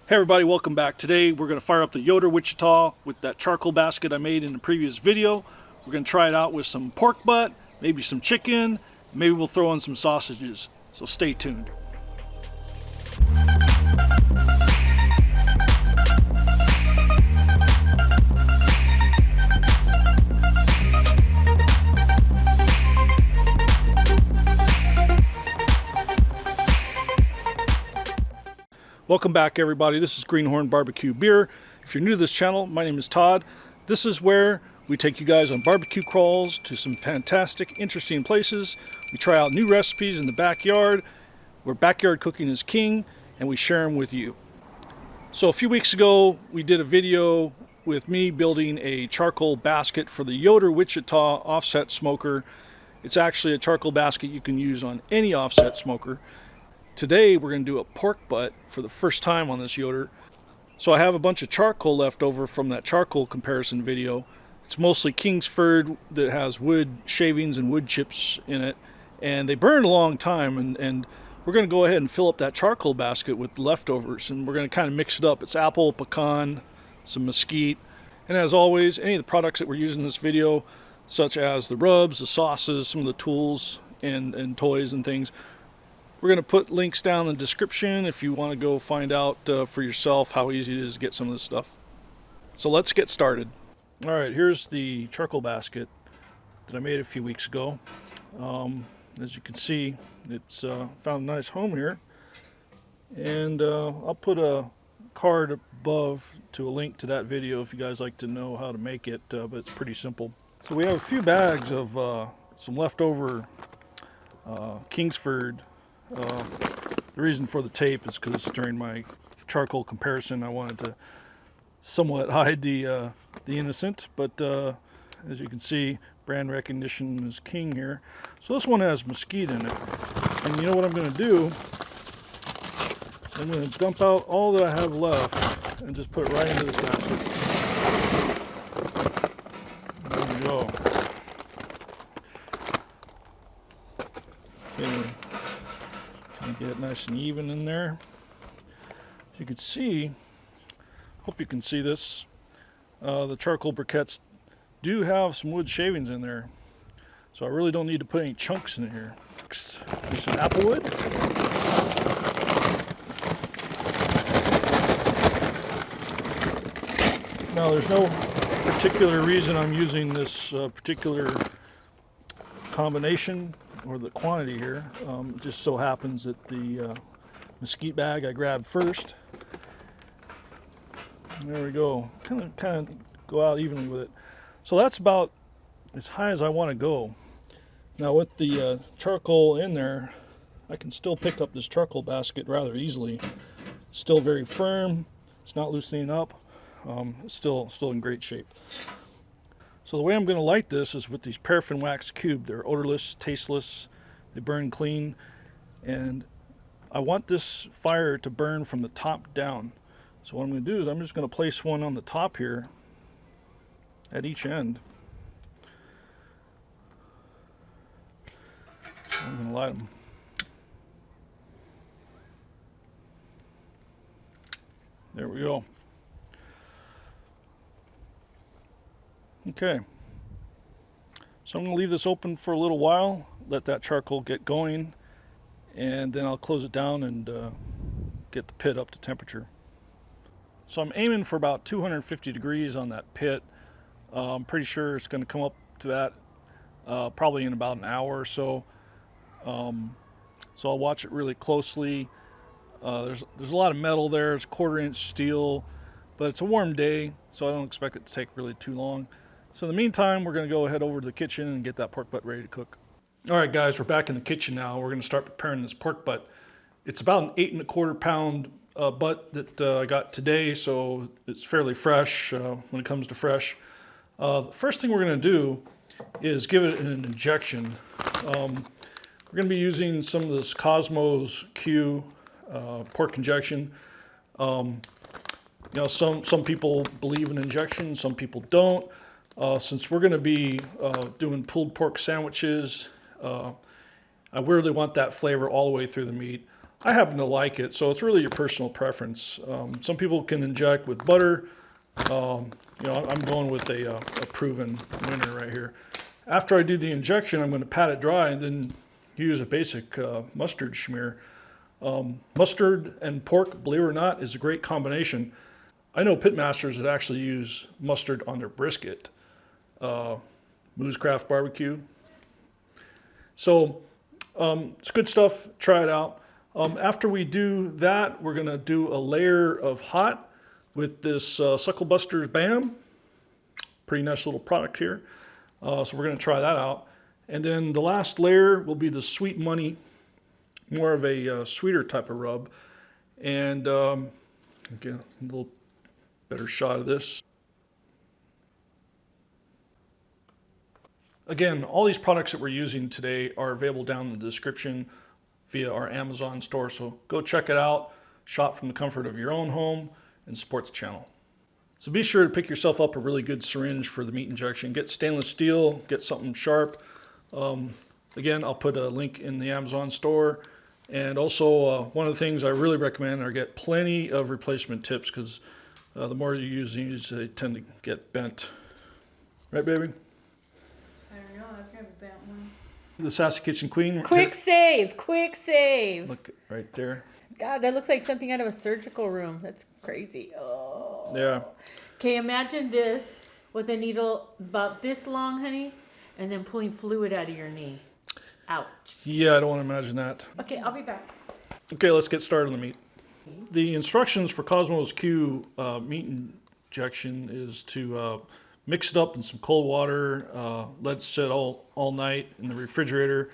Hey everybody, welcome back. Today we're going to fire up the Yoder Wichita with that charcoal basket I made in the previous video. We're going to try it out with some pork butt, maybe some chicken, maybe we'll throw in some sausages. So stay tuned. Welcome back everybody, this is Greenhorn Barbecue Beer. If you're new to this channel, my name is Todd. This is where we take you guys on barbecue crawls to some fantastic, interesting places. We try out new recipes in the backyard, where backyard cooking is king, and we share them with you. So a few weeks ago, we did a video with me building a charcoal basket for the Yoder Wichita offset smoker. It's actually a charcoal basket you can use on any offset smoker. Today we're going to do a pork butt for the first time on this Yoder. So I have a bunch of charcoal left over from that charcoal comparison video. It's mostly Kingsford that has wood shavings and wood chips in it, and they burn a long time, and we're going to go ahead and fill up that charcoal basket with leftovers, and we're going to kind of mix it up. It's apple, pecan, some mesquite, and as always, any of the products that we're using in this video, such as the rubs, the sauces, some of the tools and toys and things, we're going to put links down in the description if you want to go find out for yourself how easy it is to get some of this stuff. So let's get started. All right, here's the charcoal basket that I made a few weeks ago. As you can see, it's found a nice home here. And I'll put a card above to a link to that video if you guys like to know how to make it, but it's pretty simple. So we have a few bags of some leftover Kingsford. The reason for the tape is because during my charcoal comparison I wanted to somewhat hide the innocent, but as you can see, brand recognition is king here. So this one has mesquite in it, and you know what I'm going to do? I'm going to dump out all that I have left and just put it right into this basket. There we go. Okay. Get it nice and even in there. As you can see, hope you can see this, the charcoal briquettes do have some wood shavings in there, so I really don't need to put any chunks in here. Next, do some apple wood. Now there's no particular reason I'm using this particular combination or the quantity here. It just so happens that the mesquite bag I grabbed first. There we go. Kind of go out evenly with it. So that's about as high as I want to go. Now with the charcoal in there, I can still pick up this charcoal basket rather easily. Still very firm. It's not loosening up. It's still in great shape. So the way I'm going to light this is with these paraffin wax cube. They're odorless, tasteless, they burn clean, and I want this fire to burn from the top down. So what I'm going to do is I'm just going to place one on the top here at each end. I'm going to light them. There we go. Okay, so I'm going to leave this open for a little while, let that charcoal get going, and then I'll close it down and get the pit up to temperature. So I'm aiming for about 250 degrees on that pit. I'm pretty sure it's going to come up to that probably in about an hour or so. So I'll watch it really closely. There's a lot of metal there. It's 1/4 inch steel, but it's a warm day, so I don't expect it to take really too long. So in the meantime, we're going to go ahead over to the kitchen and get that pork butt ready to cook. All right, guys, we're back in the kitchen now. We're going to start preparing this pork butt. It's about an 8 1/4 pound butt that I got today, so it's fairly fresh when it comes to fresh. The first thing we're going to do is give it an injection. We're going to be using some of this Cosmos Q pork injection. You know, some people believe in injection, some people don't. Since we're going to be doing pulled pork sandwiches, I really want that flavor all the way through the meat. I happen to like it, so it's really your personal preference. Some people can inject with butter. I'm going with a proven winner right here. After I do the injection, I'm going to pat it dry and then use a basic mustard smear. Mustard and pork, believe it or not, is a great combination. I know pitmasters that actually use mustard on their brisket. Moosecraft barbecue. So it's good stuff. Try it out. After we do that, we're going to do a layer of hot with this Suckle Busters BAM. Pretty nice little product here. So we're going to try that out. And then the last layer will be the Sweet Money, more of a sweeter type of rub. And get a little better shot of this. Again, all these products that we're using today are available down in the description via our Amazon store. So go check it out, shop from the comfort of your own home, and support the channel. So be sure to pick yourself up a really good syringe for the meat injection. Get stainless steel, get something sharp. Again, I'll put a link in the Amazon store. And also, one of the things I really recommend are get plenty of replacement tips, because the more you use these, they tend to get bent. Right, baby? I don't know, I've never bent one. The Sassy Kitchen Queen. Quick save, quick save. Look right there. God, that looks like something out of a surgical room. That's crazy. Oh. Yeah. Okay, imagine this with a needle about this long, honey, and then pulling fluid out of your knee. Ouch. Yeah, I don't want to imagine that. Okay, I'll be back. Okay, let's get started on the meat. The instructions for Cosmos Q meat injection is to mix it up in some cold water, let it sit all night in the refrigerator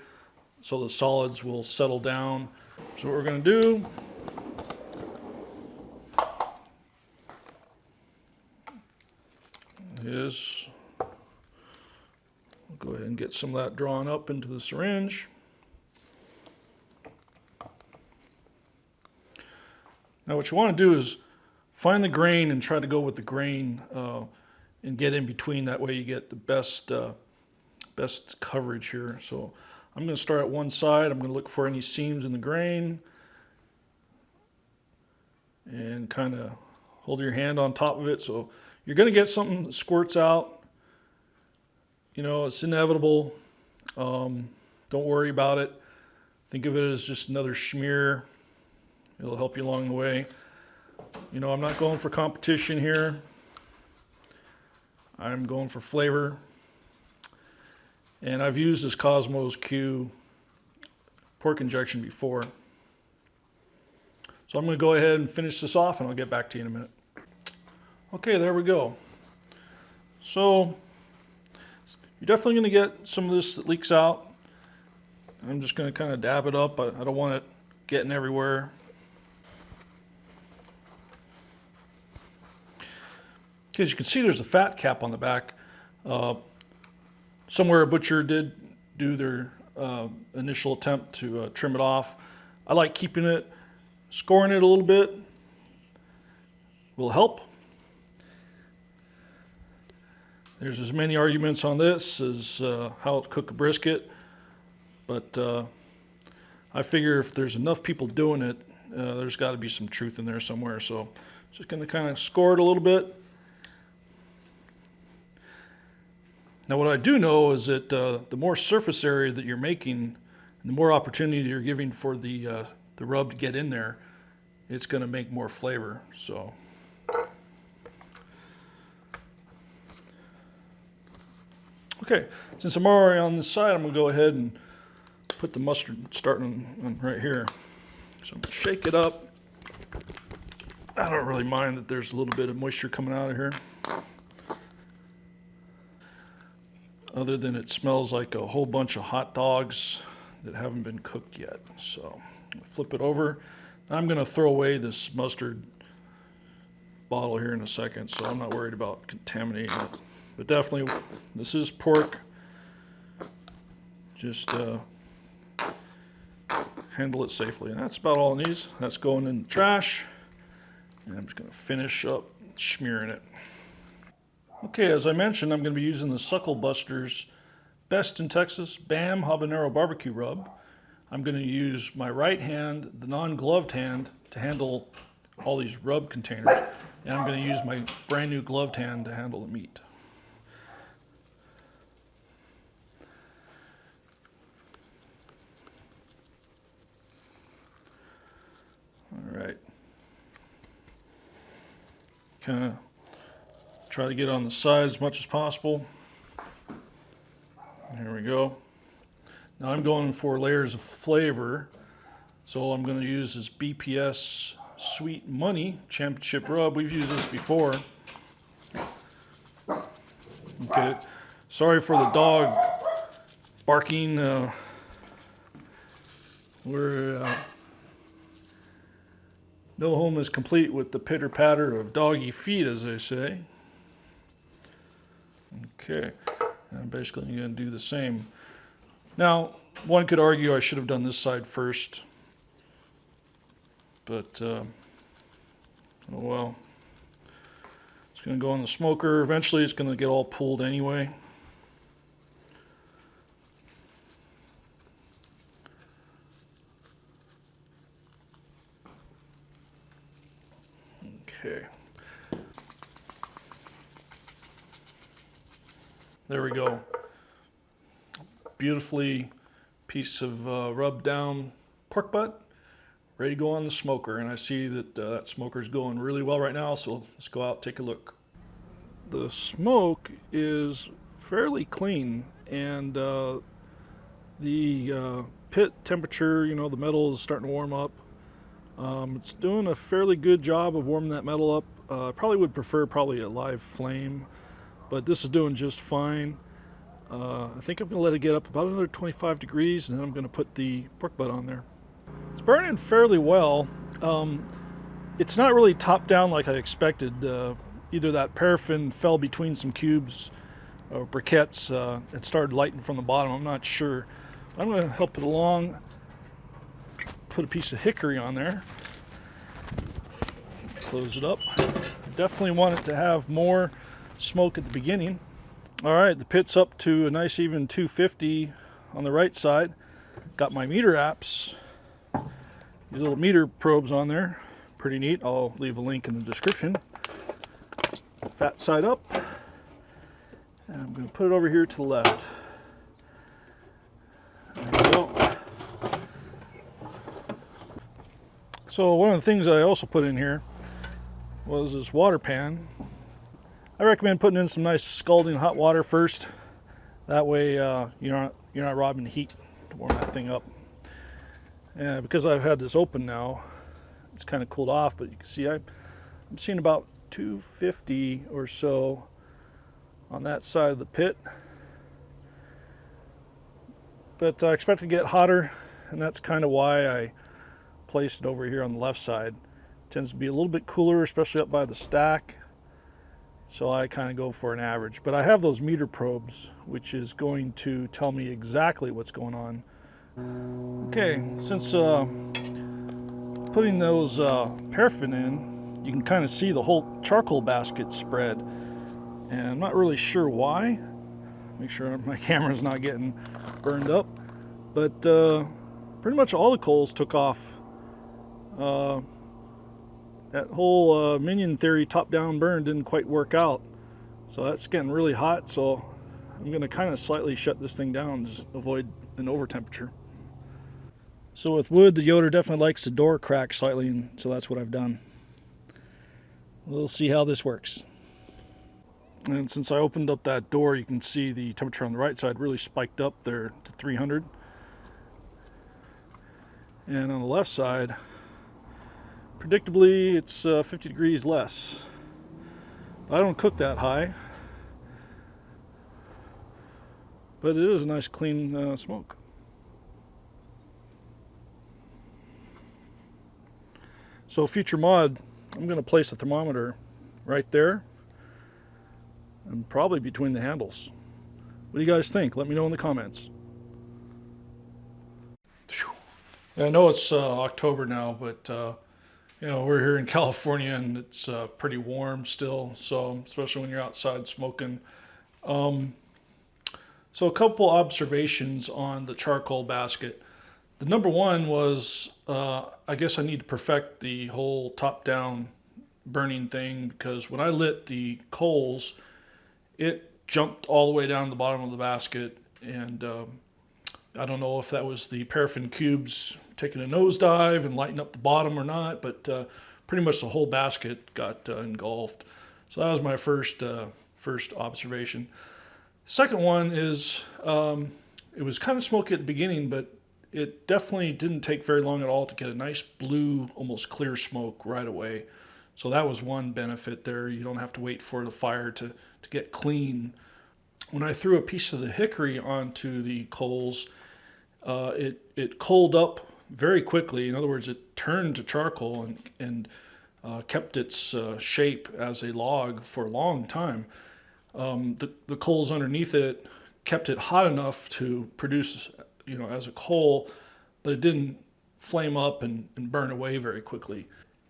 so the solids will settle down. So what we're going to do is go ahead and get some of that drawn up into the syringe. Now what you want to do is find the grain and try to go with the grain and get in between. That way you get the best coverage here. So I'm going to start at one side. I'm going to look for any seams in the grain and kind of hold your hand on top of it. So you're going to get something that squirts out. You know, it's inevitable. Don't worry about it. Think of it as just another smear. It'll help you along the way. You know, I'm not going for competition here. I'm going for flavor. And I've used this Cosmos Q pork injection before. So I'm going to go ahead and finish this off and I'll get back to you in a minute. Okay, there we go. So you're definitely going to get some of this that leaks out. I'm just going to kind of dab it up. I don't want it getting everywhere. As you can see, there's a fat cap on the back. Somewhere a butcher did do their initial attempt to trim it off. I like keeping it, scoring it a little bit will help. There's as many arguments on this as how to cook a brisket, but I figure if there's enough people doing it, there's got to be some truth in there somewhere. So just going to kind of score it a little bit. Now what I do know is that the more surface area that you're making, and the more opportunity you're giving for the rub to get in there, it's going to make more flavor. So okay, since I'm already on this side, I'm going to go ahead and put the mustard starting on right here. So I'm going to shake it up. I don't really mind that there's a little bit of moisture coming out of here, other than it smells like a whole bunch of hot dogs that haven't been cooked yet. So flip it over. I'm going to throw away this mustard bottle here in a second, so I'm not worried about contaminating it. But definitely, this is pork. Just handle it safely. And that's about all it needs. That's going in the trash. And I'm just going to finish up smearing it. Okay, as I mentioned, I'm going to be using the Suckle Busters Best in Texas BAM Habanero Barbecue Rub. I'm going to use my right hand, the non-gloved hand, to handle all these rub containers. And I'm going to use my brand new gloved hand to handle the meat. All right. Kind of try to get on the side as much as possible. Here we go. Now I'm going for layers of flavor. So I'm going to use this BPS Sweet Money Championship Rub. We've used this before. Okay. Sorry for the dog barking. No home is complete with the pitter patter of doggy feet, as they say. Okay. I'm basically going to do the same. Now, one could argue I should have done this side first. But, oh well. It's going to go on the smoker. Eventually it's going to get all pulled anyway. Okay. There we go. Beautifully piece of rubbed down pork butt. Ready to go on the smoker, and I see that that smoker is going really well right now, so let's go out and take a look. The smoke is fairly clean, and the pit temperature, you know, the metal is starting to warm up. It's doing a fairly good job of warming that metal up. I probably would prefer a live flame, but this is doing just fine. I think I'm going to let it get up about another 25 degrees, and then I'm going to put the pork butt on there. It's burning fairly well. It's not really top down like I expected. Either that paraffin fell between some cubes or briquettes. It started lighting from the bottom. I'm not sure. I'm going to help it along. Put a piece of hickory on there. Close it up. Definitely want it to have more smoke at the beginning. All right, the pit's up to a nice even 250 on the right side. Got my meter apps. These little meter probes on there. Pretty neat. I'll leave a link in the description. Fat side up. And I'm going to put it over here to the left. There we go. So one of the things I also put in here was this water pan. I recommend putting in some nice scalding hot water first. That way you're not robbing the heat to warm that thing up. And because I've had this open now, it's kind of cooled off, but you can see I'm seeing about 250 or so on that side of the pit. But I expect to get hotter, and that's kind of why I placed it over here on the left side. It tends to be a little bit cooler, especially up by the stack. So I kind of go for an average. But I have those meter probes, which is going to tell me exactly what's going on. Okay, since putting those paraffin in, you can kind of see the whole charcoal basket spread. And I'm not really sure why. Make sure my camera's not getting burned up. But pretty much all the coals took off. That whole minion theory top-down burn didn't quite work out. So that's getting really hot, so I'm going to kind of slightly shut this thing down to avoid an over temperature. So with wood, the Yoder definitely likes to door crack slightly, and so that's what I've done. We'll see how this works. And since I opened up that door, you can see the temperature on the right side really spiked up there to 300. And on the left side, predictably, it's 50 degrees less. I don't cook that high, but it is a nice clean smoke. So future mod, I'm going to place a thermometer right there and probably between the handles. What do you guys think? Let me know in the comments. Yeah, I know it's October now, but you know, we're here in California and it's pretty warm still, so especially when you're outside smoking. So a couple observations on the charcoal basket. The number one was, I guess I need to perfect the whole top-down burning thing, because when I lit the coals, it jumped all the way down to the bottom of the basket, and I don't know if that was the paraffin cubes taking a nosedive and lighting up the bottom or not, but pretty much the whole basket got engulfed. So that was my first observation. Second one is it was kind of smoky at the beginning, but it definitely didn't take very long at all to get a nice blue, almost clear smoke right away. So that was one benefit there. You don't have to wait for the fire to get clean. When I threw a piece of the hickory onto the coals, it coaled up very quickly. In other words, it turned to charcoal and kept its shape as a log for a long time. The coals underneath it kept it hot enough to produce, as a coal, but it didn't flame up and burn away very quickly.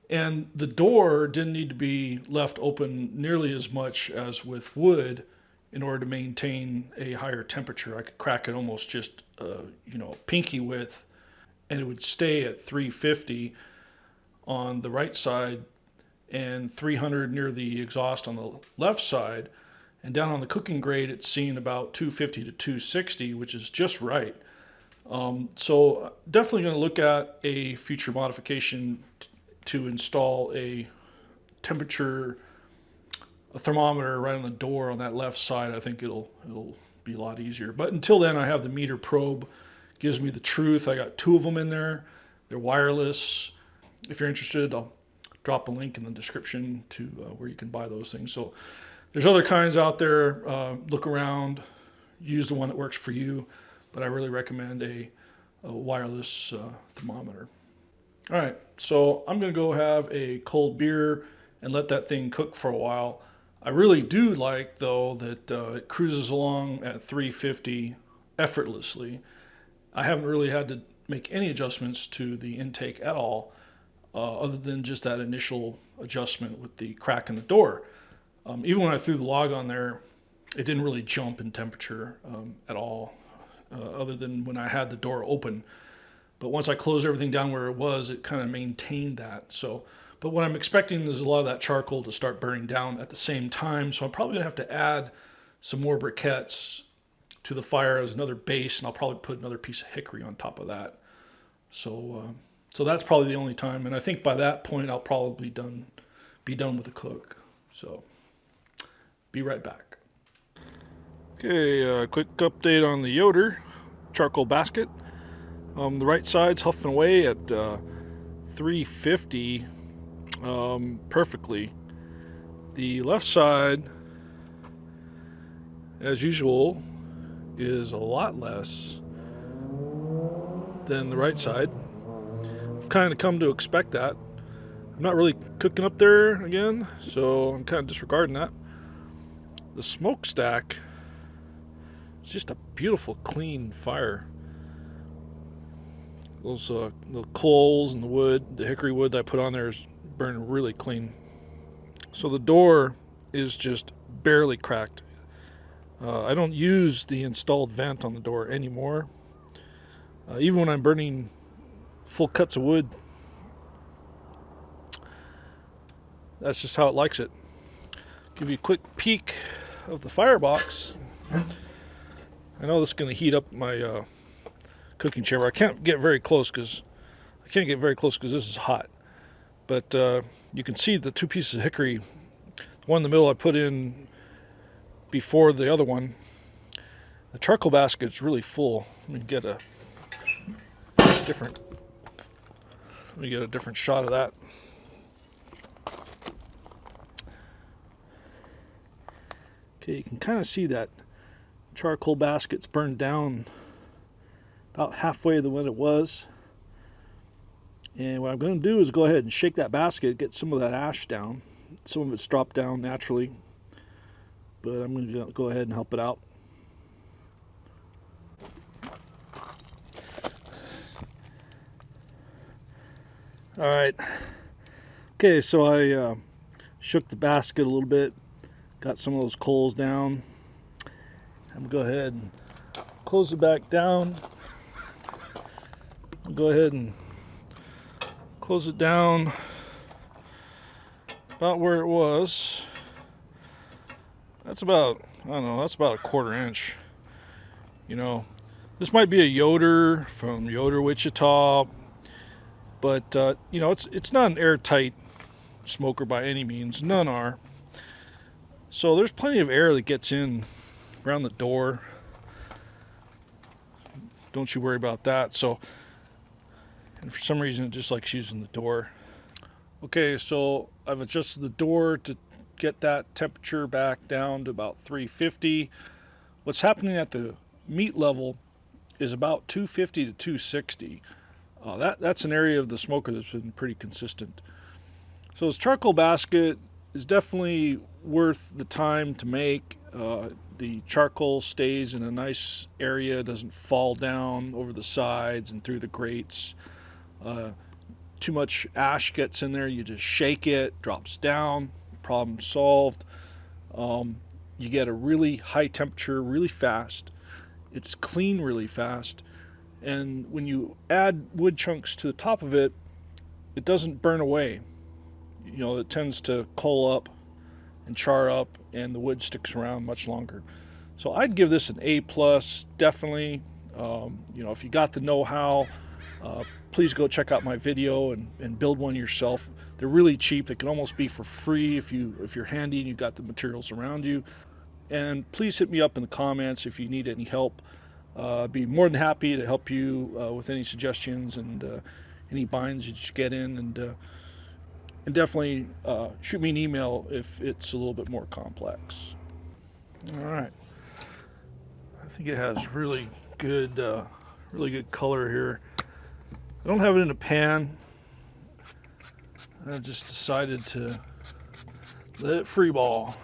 And the door didn't need to be left open nearly as much as with wood in order to maintain a higher temperature. I could crack it almost just, pinky width, and it would stay at 350 on the right side and 300 near the exhaust on the left side. And down on the cooking grate, it's seen about 250 to 260, which is just right. So definitely going to look at a future modification to install a thermometer right on the door on that left side. I think it'll be a lot easier. But until then, I have the meter probe. Gives me the truth. I got 2 of them in there. They're wireless. If you're interested, I'll drop a link in the description to where you can buy those things. So there's other kinds out there. Look around. Use the one that works for you. But I really recommend a wireless thermometer. All right, so I'm going to go have a cold beer and let that thing cook for a while. I really do like, though, that it cruises along at 350 effortlessly. I haven't really had to make any adjustments to the intake at all, other than just that initial adjustment with the crack in the door. Even when I threw the log on there, it didn't really jump in temperature at all, other than when I had the door open. But once I closed everything down where it was, it kind of maintained that. But what I'm expecting is a lot of that charcoal to start burning down at the same time. So I'm probably going to have to add some more briquettes to the fire as another base, and I'll probably put another piece of hickory on top of that. So that's probably the only time. And I think by that point, I'll probably be done with the cook. So be right back. Okay, quick update on the Yoder charcoal basket. The right side's huffing away at 350 perfectly. The left side, as usual, is a lot less than the right side. I've kind of come to expect that. I'm not really cooking up there again, so I'm kind of disregarding that. The smokestack is just a beautiful, clean fire. Those the coals and the wood, the hickory wood that I put on there is burning really clean. So the door is just barely cracked. I don't use the installed vent on the door anymore. Even when I'm burning full cuts of wood, that's just how it likes it. Give you a quick peek of the firebox. I know this is going to heat up my cooking chamber. I can't get very close because this is hot. But you can see the 2 pieces of hickory. The one in the middle I put in before the other one. The charcoal basket's really full. Let me get a different shot of that. Okay, you can kind of see that charcoal basket's burned down about halfway the one it was. And what I'm going to do is go ahead and shake that basket, get some of that ash down. Some of it's dropped down naturally, but I'm going to go ahead and help it out. All right. Okay, so I shook the basket a little bit, got some of those coals down. I'm going to go ahead and close it back down. I'll go ahead and close it down about where it was. That's about, I don't know, that's about a 1/4 inch. You know, this might be a Yoder from Yoder, Wichita, but you know, it's not an airtight smoker by any means. None are. So there's plenty of air that gets in around the door. Don't you worry about that. So, and for some reason, it just likes using the door. Okay, so I've adjusted the door to get that temperature back down to about 350. What's happening at the meat level is about 250 to 260. That's an area of the smoker that's been pretty consistent. So this charcoal basket is definitely worth the time to make. The charcoal stays in a nice area, doesn't fall down over the sides and through the grates. Too much ash gets in there, you just shake it, drops down, problem solved. You get a really high temperature really fast. It's clean really fast. And when you add wood chunks to the top of it, it doesn't burn away. You know, it tends to coal up and char up, and the wood sticks around much longer. So I'd give this an A+, definitely. You know, if you got the know-how, please go check out my video and build one yourself. They're really cheap. They can almost be for free if you're handy and you've got the materials around you. And please hit me up in the comments if you need any help. I'd be more than happy to help you with any suggestions and any binds you just get in, and definitely shoot me an email if it's a little bit more complex. All right, I think it has really good color here. I don't have it in a pan. I just decided to let it free ball.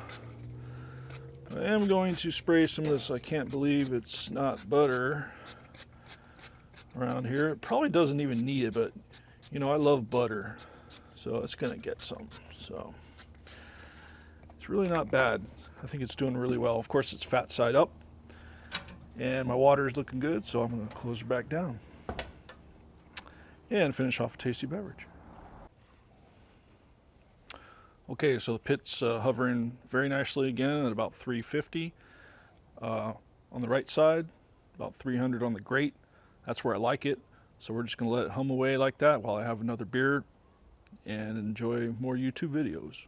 I am going to spray some of this. I can't believe it's not butter around here. It probably doesn't even need it, but you know, I love butter, so it's gonna get some. So it's really not bad. I think it's doing really well. Of course, it's fat side up, and my water is looking good, so I'm gonna close her back down and finish off a tasty beverage. Okay, so the pit's hovering very nicely again at about 350 on the right side, about 300 on the grate. That's where I like it. So we're just going to let it hum away like that while I have another beer and enjoy more YouTube videos.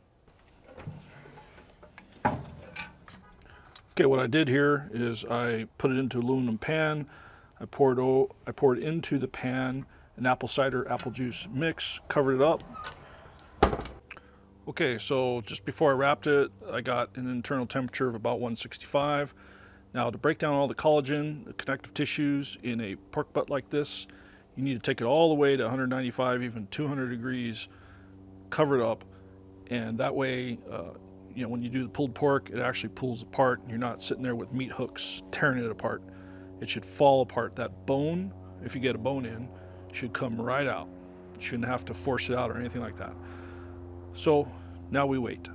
Okay, what I did here is I put it into an aluminum pan. I poured into the pan an apple cider apple juice mix, covered it up. Okay, so just before I wrapped it, I got an internal temperature of about 165. Now, to break down all the collagen, the connective tissues in a pork butt like this, you need to take it all the way to 195, even 200 degrees, cover it up, and that way, you know, when you do the pulled pork, it actually pulls apart, and you're not sitting there with meat hooks tearing it apart. It should fall apart. That bone, if you get a bone in, should come right out. You shouldn't have to force it out or anything like that. So now we wait.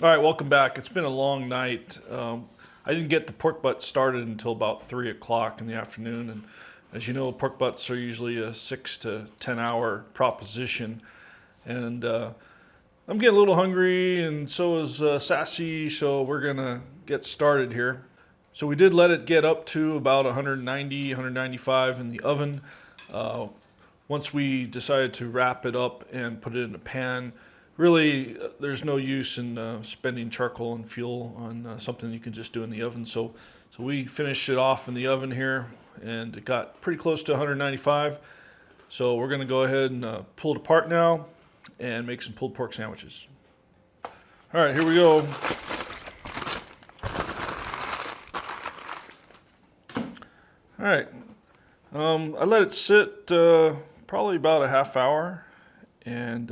All right, welcome back. It's been a long night. I didn't get the pork butt started until about 3 o'clock in the afternoon. And as you know, pork butts are usually a 6 to 10 hour proposition. And I'm getting a little hungry, and so is Sassy, so we're gonna get started here. So we did let it get up to about 190, 195 in the oven. Once we decided to wrap it up and put it in a pan, really there's no use in spending charcoal and fuel on something you can just do in the oven. So we finished it off in the oven here, and it got pretty close to 195. So we're going to go ahead and pull it apart now and make some pulled pork sandwiches. All right, here we go. All right, I let it sit probably about a half hour, and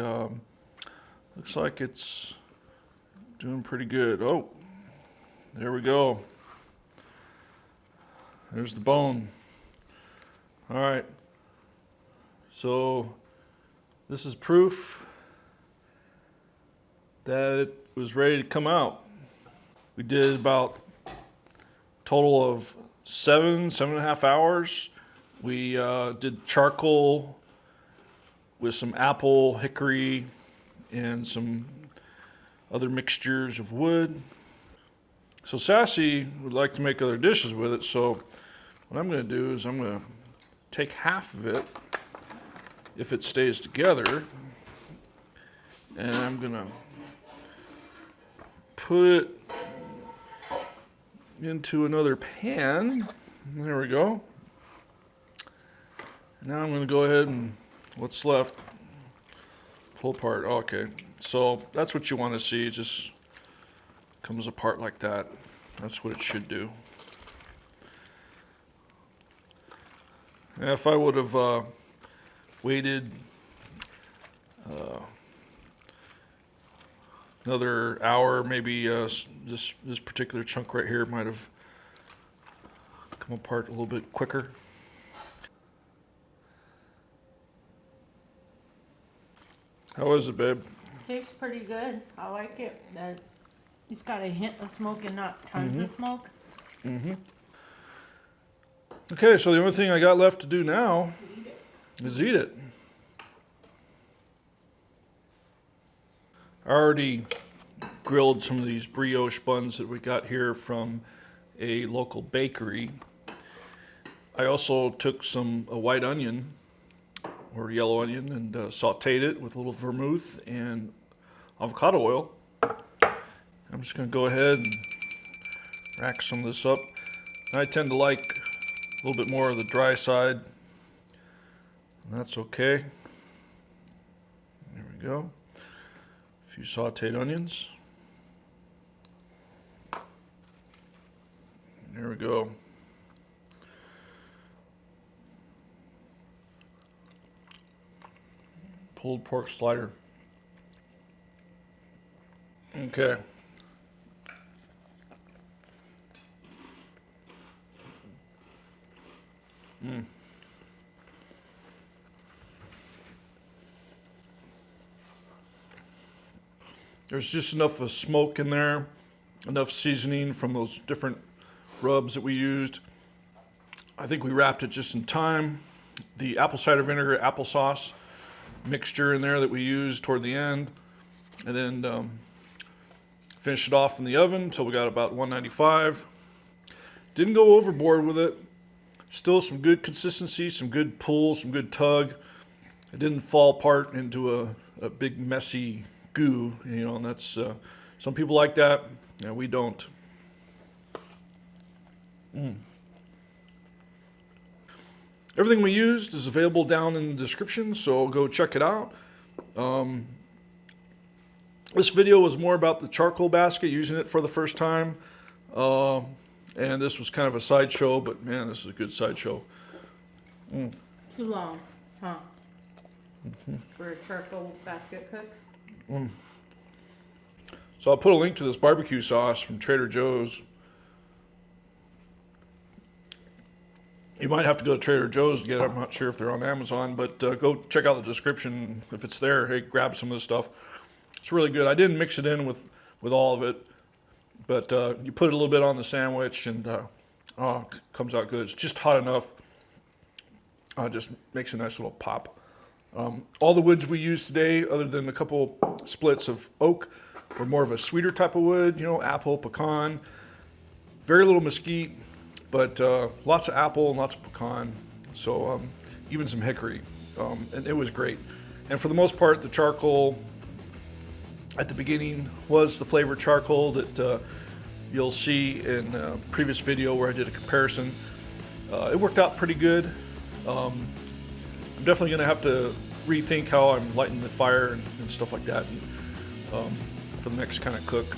looks like it's doing pretty good. Oh, there we go. There's the bone. All right, so this is proof that it was ready to come out. We did about a total of 7.5 hours We did charcoal with some apple, hickory, and some other mixtures of wood. So Sassy would like to make other dishes with it, so what I'm going to do is I'm going to take half of it, if it stays together, and I'm going to put it into another pan. There we go. Now I'm going to go ahead and what's left, pull apart. Okay, so that's what you want to see. It just comes apart like that. That's what it should do. And if I would have waited another hour, maybe this particular chunk right here might have come apart a little bit quicker. How is it, babe? Tastes pretty good. I like it. It's got a hint of smoke and not tons of smoke. Okay, so the only thing I got left to do now is eat it. I already grilled some of these brioche buns that we got here from a local bakery. I also took a white onion or yellow onion and sauteed it with a little vermouth and avocado oil. I'm just going to go ahead and rack some of this up. I tend to like a little bit more of the dry side. And that's okay. There we go. A few sauteed onions. There we go. Pulled pork slider. Okay. There's just enough of smoke in there, enough seasoning from those different rubs that we used. I think we wrapped it just in time. The apple cider vinegar applesauce mixture in there that we used toward the end, and then finished it off in the oven until we got about 195. Didn't go overboard with it. Still some good consistency, some good pull, some good tug. It didn't fall apart into a big messy goo, and that's some people like that. Yeah, we don't. Everything we used is available down in the description, so go check it out. This video was more about the charcoal basket, using it for the first time. And this was kind of a sideshow, but man, this is a good sideshow. Too long, huh? For a charcoal basket cook? So I'll put a link to this barbecue sauce from Trader Joe's. You might have to go to Trader Joe's to get it. I'm not sure if they're on Amazon, but go check out the description. If it's there, hey, grab some of this stuff. It's really good. I didn't mix it in with all of it, but you put it a little bit on the sandwich and it comes out good. It's just hot enough. Just makes a nice little pop. All the woods we used today, other than a couple splits of oak, were more of a sweeter type of wood, apple, pecan, very little mesquite, but lots of apple and lots of pecan, so even some hickory, and it was great. And for the most part, the charcoal at the beginning was the flavored charcoal that you'll see in a previous video where I did a comparison. It worked out pretty good. I'm definitely going to have to rethink how I'm lighting the fire and stuff like that for the next kind of cook.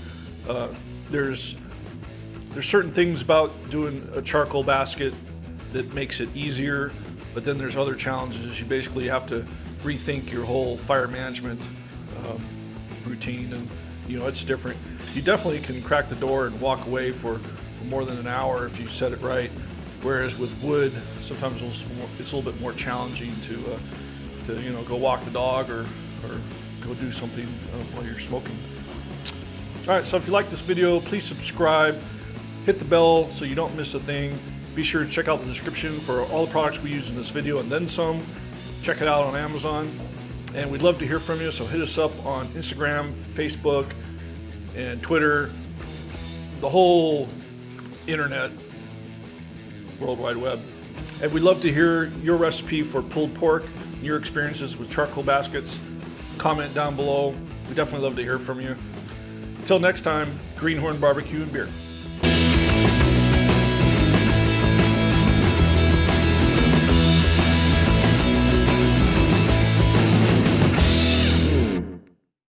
There's certain things about doing a charcoal basket that makes it easier, but then there's other challenges. You basically have to rethink your whole fire management routine, and it's different. You definitely can crack the door and walk away for more than an hour if you set it right, whereas with wood sometimes it's a little bit more challenging to go walk the dog or go do something while you're smoking. All right, so if you like this video, please subscribe, hit the bell so you don't miss a thing. Be sure to check out the description for all the products we use in this video and then some. Check it out on Amazon. And we'd love to hear from you, so hit us up on Instagram, Facebook, and Twitter, the whole internet, World Wide Web. And we'd love to hear your recipe for pulled pork, your experiences with charcoal baskets. Comment down below. We definitely love to hear from you. Until next time, Greenhorn Barbecue and Beer.